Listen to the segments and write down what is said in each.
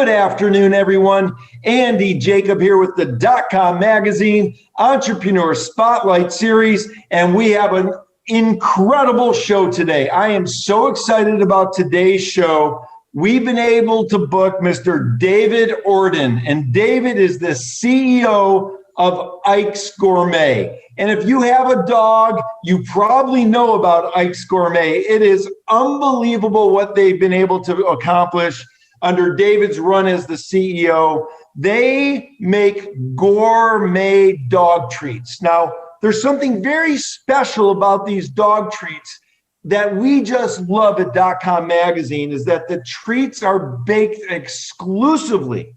Good afternoon, everyone. Andy Jacob here with the DotCom magazine Entrepreneur Spotlight Series, and we have an incredible show today. I am so excited about today's show. We've been able to book Mr. David Ordan, and David is the CEO of IKE Gourmet. And if you have a dog, you probably know about IKE Gourmet. It is unbelievable what they've been able to accomplish under David's run as the CEO. They make gourmet dog treats. Now, there's something very special about these dog treats that we just love at DotCom magazine, is that the treats are baked exclusively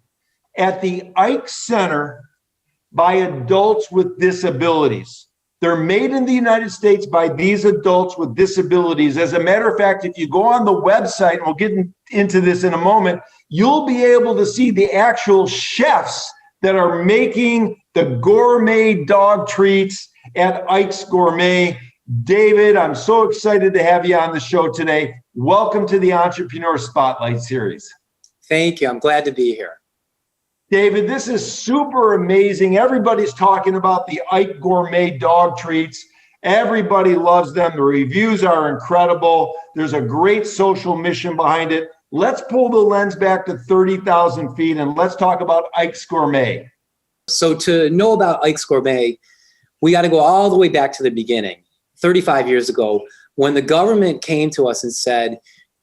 at the IKE Center by adults with disabilities. They're made in the United States by these adults with disabilities. As a matter of fact, if you go on the website, and we'll get into this in a moment, you'll be able to see the actual chefs that are making the gourmet dog treats at IKE Gourmet. David, I'm so excited to have you on the show today. Welcome to the Entrepreneur Spotlight Series. Thank you. I'm glad to be here. David, this is super amazing. Everybody's talking about the IKE Gourmet dog treats. Everybody loves them. The reviews are incredible. There's a great social mission behind it. Let's pull the lens back to 30,000 feet and let's talk about IKE Gourmet. So to know about IKE Gourmet, we got to go all the way back to the beginning, 35 years ago, when the government came to us and said,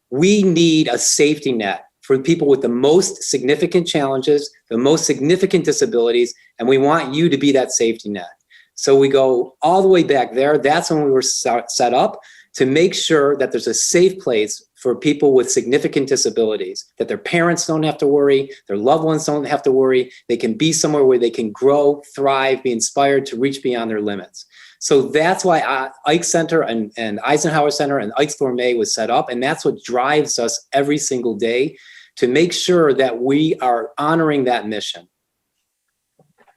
we need a safety net for people with the most significant challenges, the most significant disabilities, and we want you to be that safety net. So we go all the way back there. That's when we were set up to make sure that there's a safe place for people with significant disabilities, that their parents don't have to worry, their loved ones don't have to worry. They can be somewhere where they can grow, thrive, be inspired to reach beyond their limits. So that's why IKE Center and Eisenhower Center and IKE Gourmet was set up. And that's what drives us every single day to make sure that we are honoring that mission.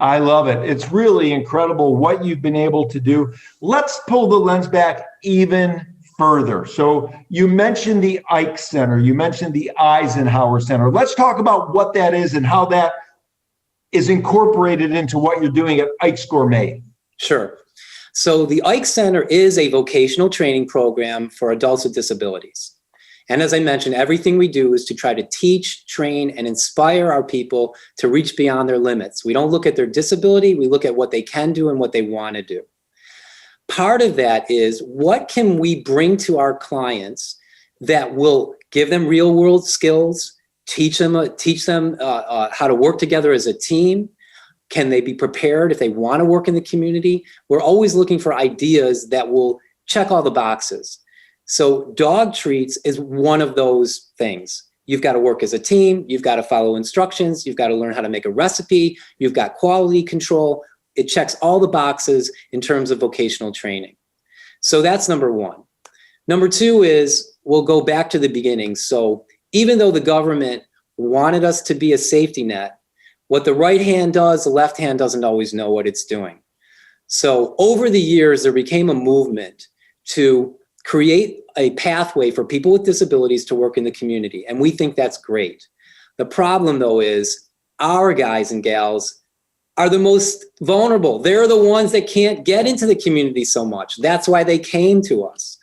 I love it. It's really incredible what you've been able to do. Let's pull the lens back even further. So you mentioned the IKE Center, you mentioned the Eisenhower Center. Let's talk about what that is and how that is incorporated into what you're doing at IKE Gourmet. Sure. So the IKE Center is a vocational training program for adults with disabilities. And as I mentioned, everything we do is to try to teach, train, and inspire our people to reach beyond their limits. We don't look at their disability, we look at what they can do and what they want to do. Part of that is, what can we bring to our clients that will give them real world skills, teach them how to work together as a team? Can they be prepared if they want to work in the community? We're always looking for ideas that will check all the boxes. So dog treats is one of those things. You've got to work as a team. You've got to follow instructions. You've got to learn how to make a recipe. You've got quality control. It checks all the boxes in terms of vocational training. So that's number one. Number two is, we'll go back to the beginning. So even though the government wanted us to be a safety net, what the right hand does, the left hand doesn't always know what it's doing. So over the years, there became a movement to create a pathway for people with disabilities to work in the community. And we think that's great. The problem, though, is our guys and gals are the most vulnerable. They're the ones that can't get into the community so much. That's why they came to us.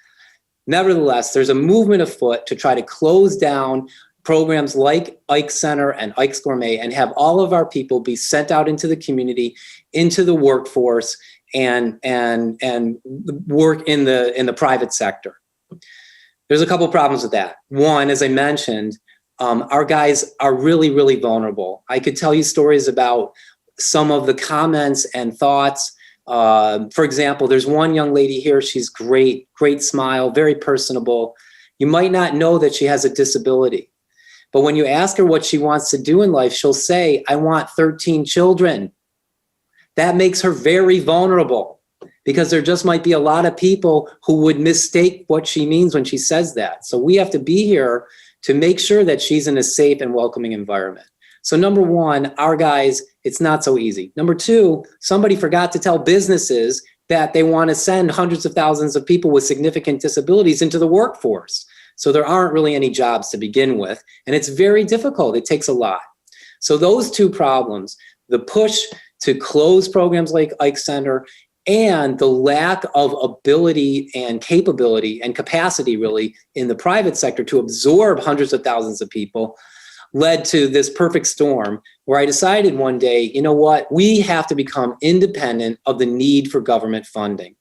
Nevertheless, there's a movement afoot to try to close down programs like IKE Center and IKE Gourmet and have all of our people be sent out into the community, into the workforce, and work in the private sector. There's a couple problems with that. One, as I mentioned, our guys are really, really vulnerable. I could tell you stories about some of the comments and thoughts. For example, there's one young lady here. She's great smile, very personable. You might not know that she has a disability, but when you ask her what she wants to do in life, she'll say, I want 13 children. That makes her very vulnerable, because there just might be a lot of people who would mistake what she means when she says that. So we have to be here to make sure that she's in a safe and welcoming environment. So number one, our guys, it's not so easy. Number two, somebody forgot to tell businesses that they want to send hundreds of thousands of people with significant disabilities into the workforce. So there aren't really any jobs to begin with, and it's very difficult. It takes a lot. So those two problems, the push to close programs like Ike Center and the lack of ability and capability and capacity really in the private sector to absorb hundreds of thousands of people, led to this perfect storm where I decided one day, you know what, we have to become independent of the need for government funding.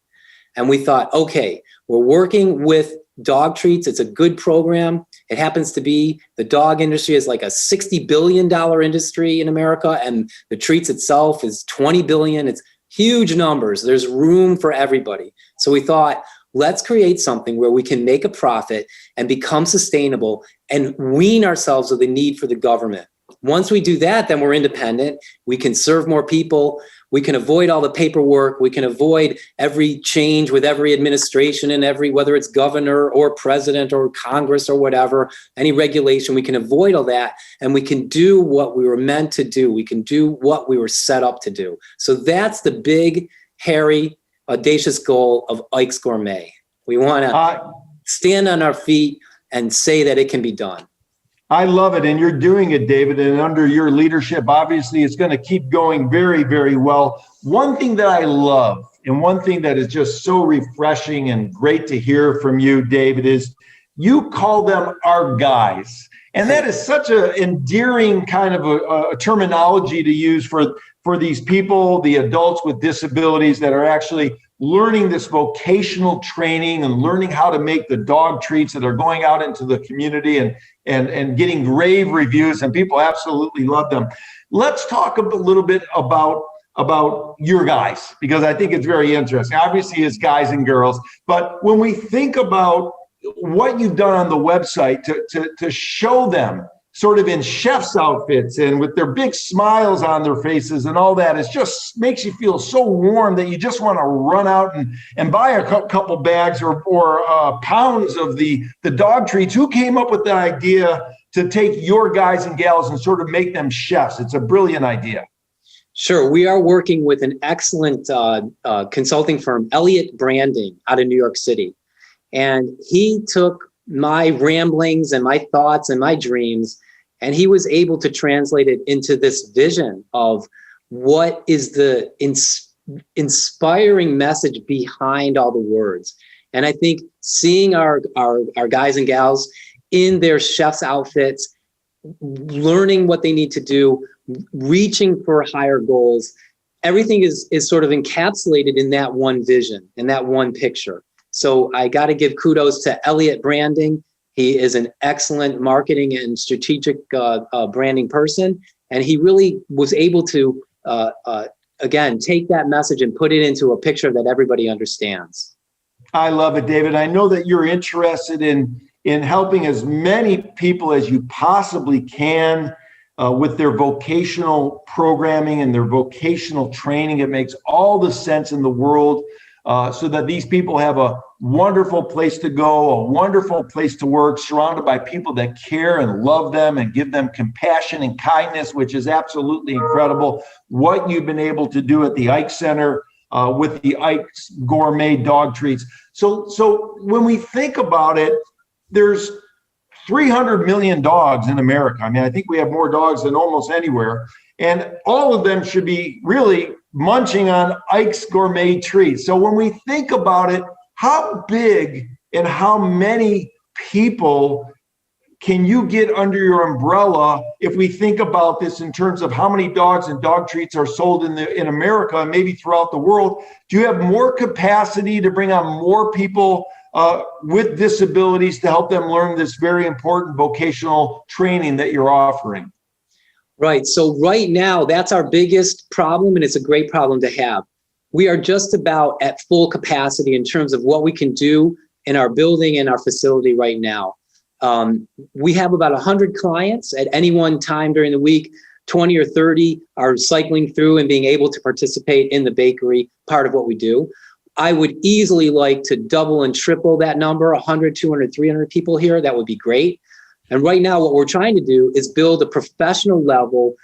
And we thought, okay, we're working with dog treats. It's a good program. It happens to be the dog industry is like a $60 billion industry in America, and the treats itself is 20 billion. It's huge numbers. There's room for everybody. So we thought, let's create something where we can make a profit and become sustainable and wean ourselves of the need for the government. Once we do that, then we're independent. We can serve more people. We can avoid all the paperwork. We can avoid every change with every administration and whether it's governor or president or Congress or whatever, any regulation, we can avoid all that. And we can do what we were meant to do. We can do what we were set up to do. So that's the big, hairy, audacious goal of Ike's Gourmet. We want to stand on our feet and say that it can be done. I love it. And you're doing it, David. And under your leadership, obviously, it's going to keep going very, very well. One thing that I love and one thing that is just so refreshing and great to hear from you, David, is you call them our guys. And that is such an endearing kind of a terminology to use for these people, the adults with disabilities that are actually learning this vocational training and learning how to make the dog treats that are going out into the community and getting rave reviews, and people absolutely love them. Let's talk a little bit about your guys, because I think it's very interesting. Obviously, it's guys and girls, but when we think about what you've done on the website to show them sort of in chef's outfits and with their big smiles on their faces and all that, it just makes you feel so warm that you just want to run out and buy a couple bags or pounds of the dog treats. Who came up with the idea to take your guys and gals and sort of make them chefs? It's a brilliant idea. Sure. We are working with an excellent consulting firm, Elliott Branding, out of New York City. And he took my ramblings and my thoughts and my dreams, and he was able to translate it into this vision of what is the inspiring message behind all the words. And I think seeing our guys and gals in their chef's outfits, learning what they need to do, reaching for higher goals, everything is sort of encapsulated in that one vision, in that one picture. So I got to give kudos to Elliott Branding. He is an excellent marketing and strategic branding person. And he really was able to, again, take that message and put it into a picture that everybody understands. I love it, David. I know that you're interested in helping as many people as you possibly can with their vocational programming and their vocational training. It makes all the sense in the world. So that these people have a wonderful place to go, a wonderful place to work, surrounded by people that care and love them and give them compassion and kindness, which is absolutely incredible. What you've been able to do at the Ike Center with the Ike's Gourmet dog treats. So when we think about it, there's 300 million dogs in America. I mean, I think we have more dogs than almost anywhere. And all of them should be really munching on Ike's Gourmet treats. So when we think about it, how big and how many people can you get under your umbrella if we think about this in terms of how many dogs and dog treats are sold in America and maybe throughout the world? Do you have more capacity to bring on more people with disabilities to help them learn this very important vocational training that you're offering? Right. So right now, that's our biggest problem, and it's a great problem to have. We are just about at full capacity in terms of what we can do in our building and our facility right now. We have about 100 clients at any one time during the week. 20 or 30 are cycling through and being able to participate in the bakery, part of what we do. I would easily like to double and triple that number, 100, 200, 300 people here. That would be great. And right now, what we're trying to do is build a professional level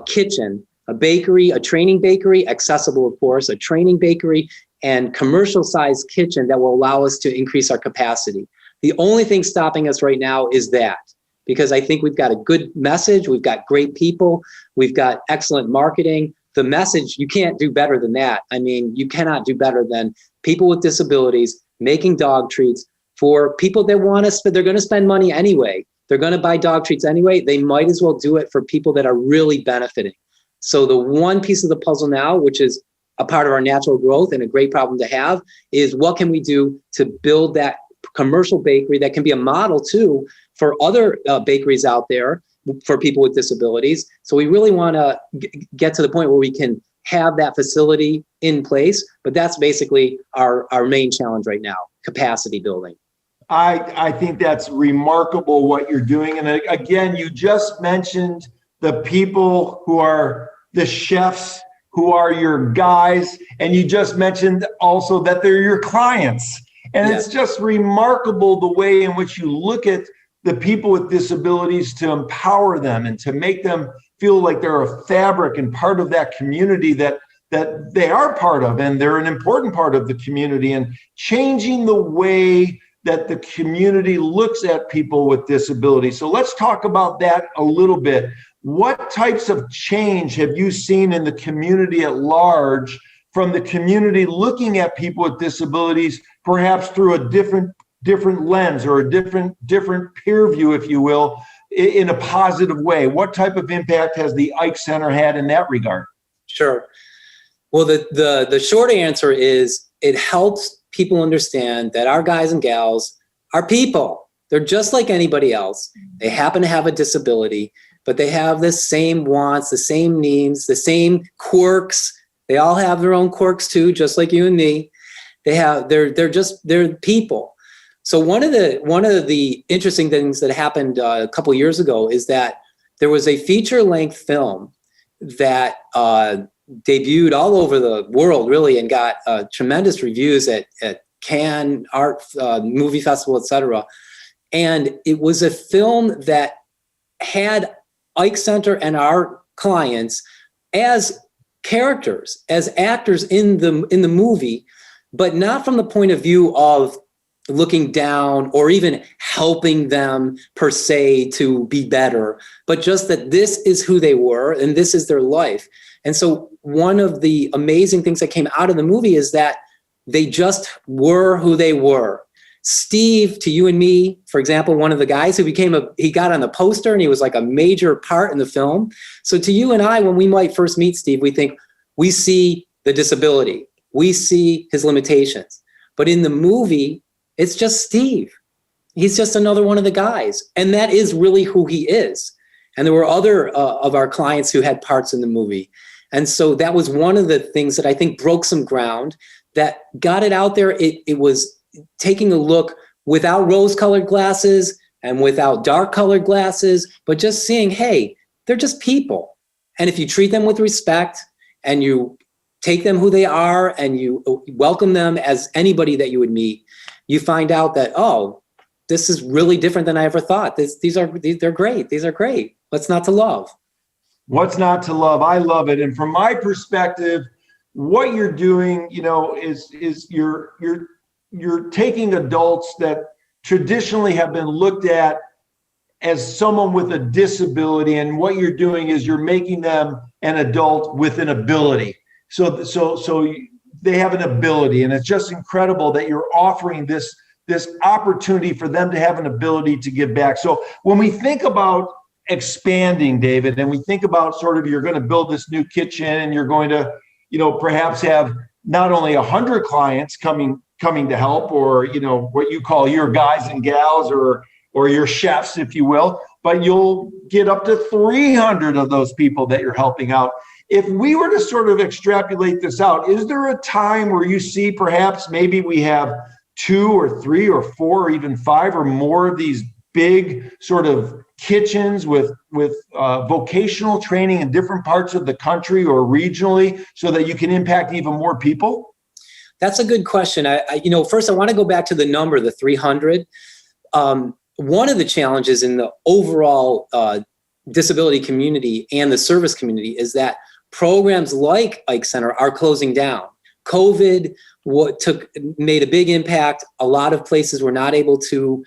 kitchen, a bakery, a training bakery, accessible, of course, a training bakery, and commercial sized kitchen that will allow us to increase our capacity. The only thing stopping us right now is that. because I think we've got a good message. We've got great people. We've got excellent marketing. The message, you can't do better than that. I mean, you cannot do better than people with disabilities making dog treats for people that want to spend, they're going to spend money anyway. They're going to buy dog treats anyway. They might as well do it for people that are really benefiting. So the one piece of the puzzle now, which is a part of our natural growth and a great problem to have, is what can we do to build that commercial bakery that can be a model too for other bakeries out there for people with disabilities. So we really want to get to the point where we can have that facility in place, but that's basically our main challenge right now, capacity building. I think that's remarkable what you're doing. And again, you just mentioned the people who are the chefs, who are your guys, and you just mentioned also that they're your clients. And It's just remarkable the way in which you look at the people with disabilities to empower them and to make them feel like they're a fabric and part of that community that they are part of, and they're an important part of the community, and changing the way that the community looks at people with disabilities. So let's talk about that a little bit. What types of change have you seen in the community at large from the community looking at people with disabilities, perhaps through a different lens or a different peer view, if you will, in a positive way? What type of impact has the IKE Center had in that regard? Sure. Well, the short answer is it helps people understand that our guys and gals are people. They're just like anybody else. They happen to have a disability, but they have the same wants, the same needs, the same quirks. They all have their own quirks too, just like you and me. They're people. So one of the interesting things that happened a couple years ago is that there was a feature-length film that debuted all over the world, really, and got tremendous reviews at Cannes Art Movie Festival, etc. And it was a film that had IKE Center and our clients as characters, as actors in the movie, but not from the point of view of looking down or even helping them per se to be better, but just that this is who they were and this is their life. And so one of the amazing things that came out of the movie is that they just were who they were. Steve, to you and me, for example, one of the guys who he got on the poster and he was like a major part in the film. So to you and I, when we might first meet Steve, we see the disability, we see his limitations. But in the movie, it's just Steve. He's just another one of the guys. And that is really who he is. And there were other of our clients who had parts in the movie. And so that was one of the things that I think broke some ground, that got it out there. It was taking a look without rose-colored glasses and without dark-colored glasses, but just seeing, hey, they're just people. And if you treat them with respect and you take them who they are and you welcome them as anybody that you would meet, you find out that, oh, this is really different than I ever thought. They're great. These are great. What's not to love? What's not to love? I love it. And from my perspective, what you're doing, is you're taking adults that traditionally have been looked at as someone with a disability, and what you're doing is you're making them an adult with an ability. So they have an ability, and it's just incredible that you're offering this opportunity for them to have an ability to give back. So when we think about expanding, David, and we think about sort of, you're going to build this new kitchen and you're going to, perhaps have not only 100 clients coming to help, or, what you call your guys and gals or your chefs, if you will, but you'll get up to 300 of those people that you're helping out. If we were to sort of extrapolate this out, is there a time where you see perhaps maybe we have 2 or 3 or 4 or even 5 or more of these big sort of kitchens with vocational training in different parts of the country or regionally, so that you can impact even more people? That's a good question. First I want to go back to the number, the 300. One of the challenges in the overall disability community and the service community is that programs like IKE Center are closing down. COVID made a big impact. A lot of places were not able to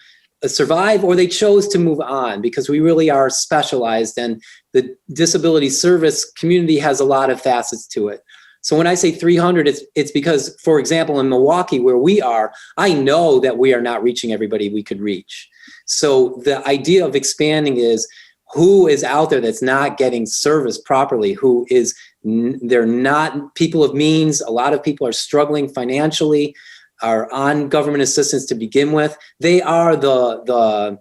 survive, or they chose to move on, because we really are specialized, and the disability service community has a lot of facets to it. So when I say 300, it's because, for example, in Milwaukee, where we are, I know that we are not reaching everybody we could reach. So the idea of expanding is, who is out there that's not getting service properly, they're not people of means. A lot of people are struggling financially, are on government assistance to begin with. They are the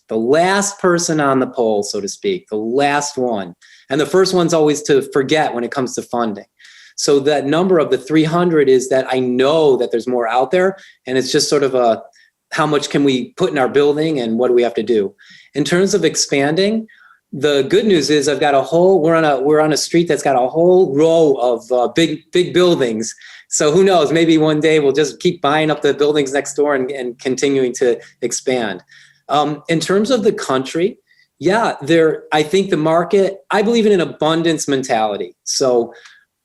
last person on the pole, so to speak, the last one. And the first one's always to forget when it comes to funding. So that number of the 300 is that I know that there's more out there, and it's just sort of how much can we put in our building and what do we have to do? In terms of expanding, the good news is we're on a street that's got a whole row of big buildings. So who knows, maybe one day we'll just keep buying up the buildings next door and continuing to expand. In terms of the country, yeah, I think the market, I believe in an abundance mentality. So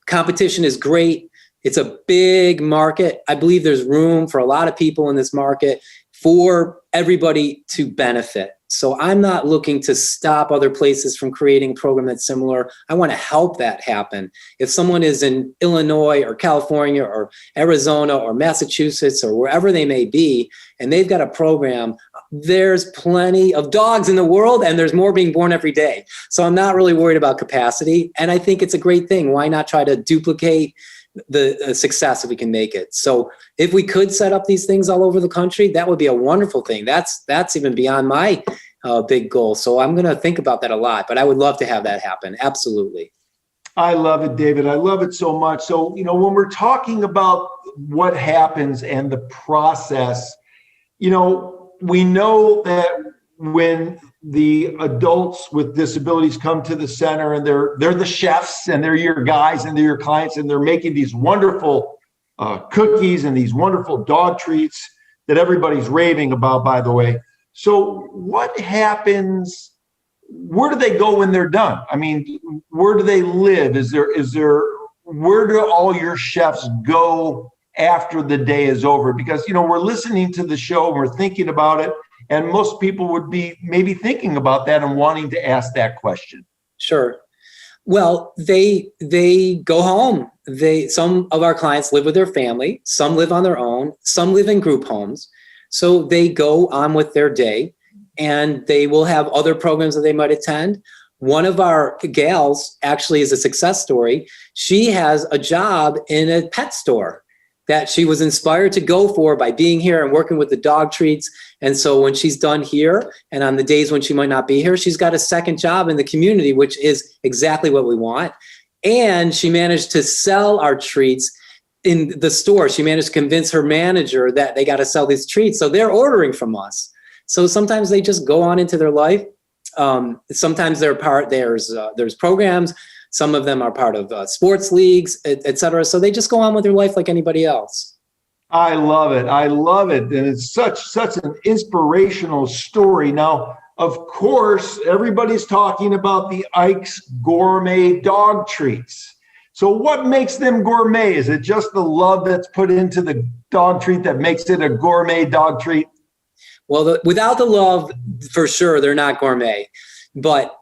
competition is great. It's a big market. I believe there's room for a lot of people in this market for everybody to benefit. So I'm not looking to stop other places from creating a program that's similar. I want to help that happen. If someone is in Illinois or California or Arizona or Massachusetts or wherever they may be, and they've got a program, there's plenty of dogs in the world, and there's more being born every day. So I'm not really worried about capacity. And I think it's a great thing. Why not try to duplicate the success if we can make it? So if we could set up these things all over the country, that would be a wonderful thing. That's even beyond my big goal. So I'm going to think about that a lot, but I would love to have that happen. Absolutely. I love it, David. I love it so much. So, when we're talking about what happens and the process, we know that when the adults with disabilities come to the center, and they're the chefs, and they're your guys, and they're your clients, and they're making these wonderful cookies and these wonderful dog treats that everybody's raving about, by the way. So what happens? Where do they go when they're done? I mean, where do they live? Where do all your chefs go after the day is over? Because, we're listening to the show and we're thinking about it, and most people would be maybe thinking about that and wanting to ask that question. Sure. Well, they go home. Some of our clients live with their family, some live on their own, some live in group homes. So they go on with their day, and they will have other programs that they might attend. One of our gals actually is a success story. She has a job in a pet store that she was inspired to go for by being here and working with the dog treats. And so when she's done here, and on the days when she might not be here, she's got a second job in the community, which is exactly what we want. And she managed to sell our treats in the store. She managed to convince her manager that they got to sell these treats. So they're ordering from us. So sometimes they just go on into their life. Sometimes there's programs. Some of them are part of sports leagues, et cetera. So they just go on with their life like anybody else. I love it. I love it. And it's such an inspirational story. Now, of course, everybody's talking about the IKE's gourmet dog treats. So what makes them gourmet? Is it just the love that's put into the dog treat that makes it a gourmet dog treat? Well, without the love, for sure, they're not gourmet. But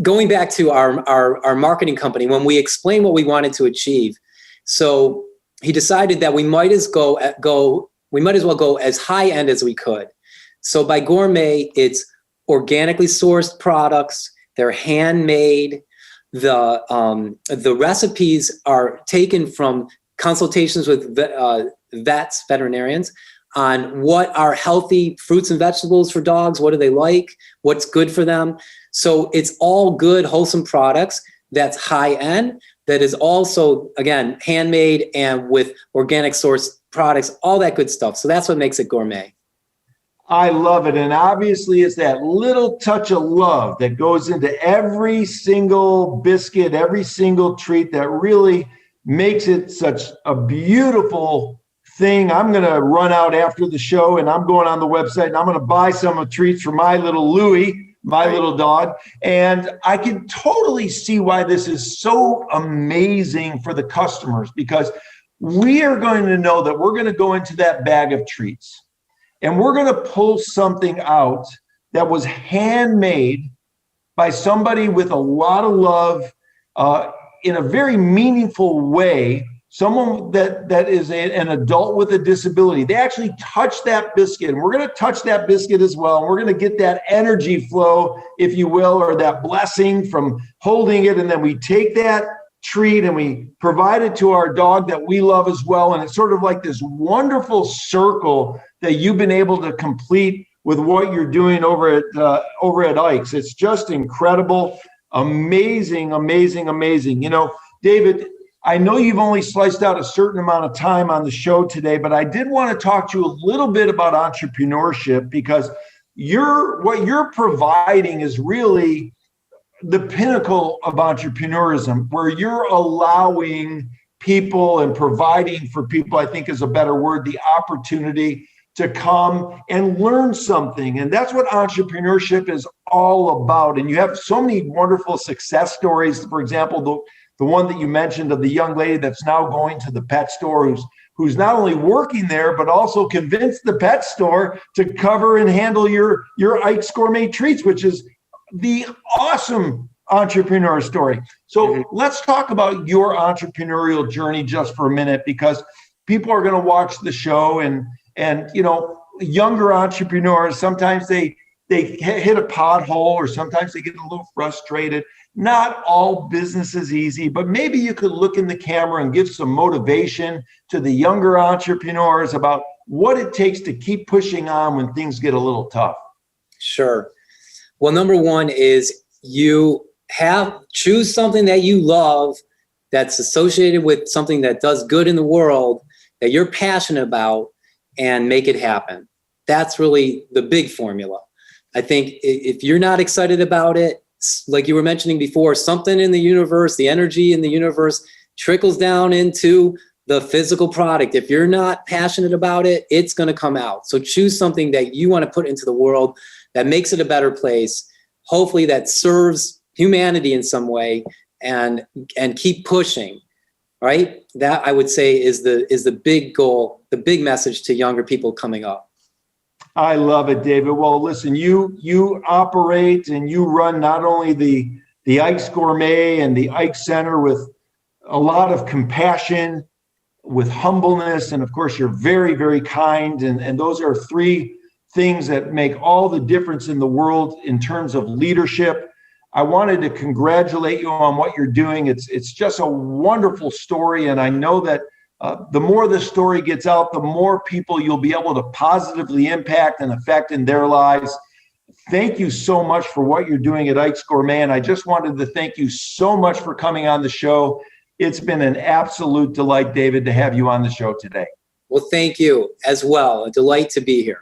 going back to our marketing company, when we explained what we wanted to achieve, so he decided that we might as well go as high end as we could. So by gourmet, it's organically sourced products. They're handmade. The recipes are taken from consultations with veterinarians on what are healthy fruits and vegetables for dogs. What do they like? What's good for them? So it's all good, wholesome products that's high end, that is also, again, handmade and with organic sourced products, all that good stuff. So that's what makes it gourmet. I love it. And obviously it's that little touch of love that goes into every single biscuit, every single treat that really makes it such a beautiful thing. I'm going to run out after the show, and I'm going on the website, and I'm going to buy some treats for my little Louie, my little dog. And I can totally see why this is so amazing for the customers, because we are going to know that we're going to go into that bag of treats, And we're going to pull something out that was handmade by somebody with a lot of love, in a very meaningful way, someone that is an adult with a disability. They actually touch that biscuit, and we're going to touch that biscuit as well. And we're going to get that energy flow, if you will, or that blessing from holding it. And then we take that treat and we provide it to our dog that we love as well. And it's sort of like this wonderful circle that you've been able to complete with what you're doing over at IKE's. It's just incredible. Amazing, amazing, amazing. You know, David, I know you've only sliced out a certain amount of time on the show today, but I did want to talk to you a little bit about entrepreneurship, because what you're providing is really the pinnacle of entrepreneurism, where you're allowing people and providing for people, I think is a better word, the opportunity to come and learn something. And that's what entrepreneurship is all about. And you have so many wonderful success stories. For example, the one that you mentioned of the young lady that's now going to the pet store, who's not only working there, but also convinced the pet store to cover and handle your IKE's Gourmet treats, which is the awesome entrepreneur story. So let's talk about your entrepreneurial journey just for a minute, because people are going to watch the show, and you know, younger entrepreneurs, sometimes they hit a pothole, or sometimes they get a little frustrated. Not all business is easy, but maybe you could look in the camera and give some motivation to the younger entrepreneurs about what it takes to keep pushing on when things get a little tough. Sure. Well, number one is choose something that you love, that's associated with something that does good in the world, that you're passionate about, and make it happen. That's really the big formula. I think if you're not excited about it, like you were mentioning before, something in the universe, the energy in the universe trickles down into the physical product. If you're not passionate about it, it's going to come out. So choose something that you want to put into the world that makes it a better place, hopefully that serves humanity in some way, and keep pushing, right? That, I would say, is the big goal, the big message to younger people coming up. I love it, David. Well, listen, you operate and you run not only the IKE's Gourmet and the IKE Center with a lot of compassion, with humbleness, and of course, you're very, very kind. And those are three things that make all the difference in the world in terms of leadership. I wanted to congratulate you on what you're doing. It's just a wonderful story. And I know that the more the story gets out, the more people you'll be able to positively impact and affect in their lives. Thank you so much for what you're doing at IKE's Gourmet. And I just wanted to thank you so much for coming on the show. It's been an absolute delight, David, to have you on the show today. Well, thank you as well. A delight to be here.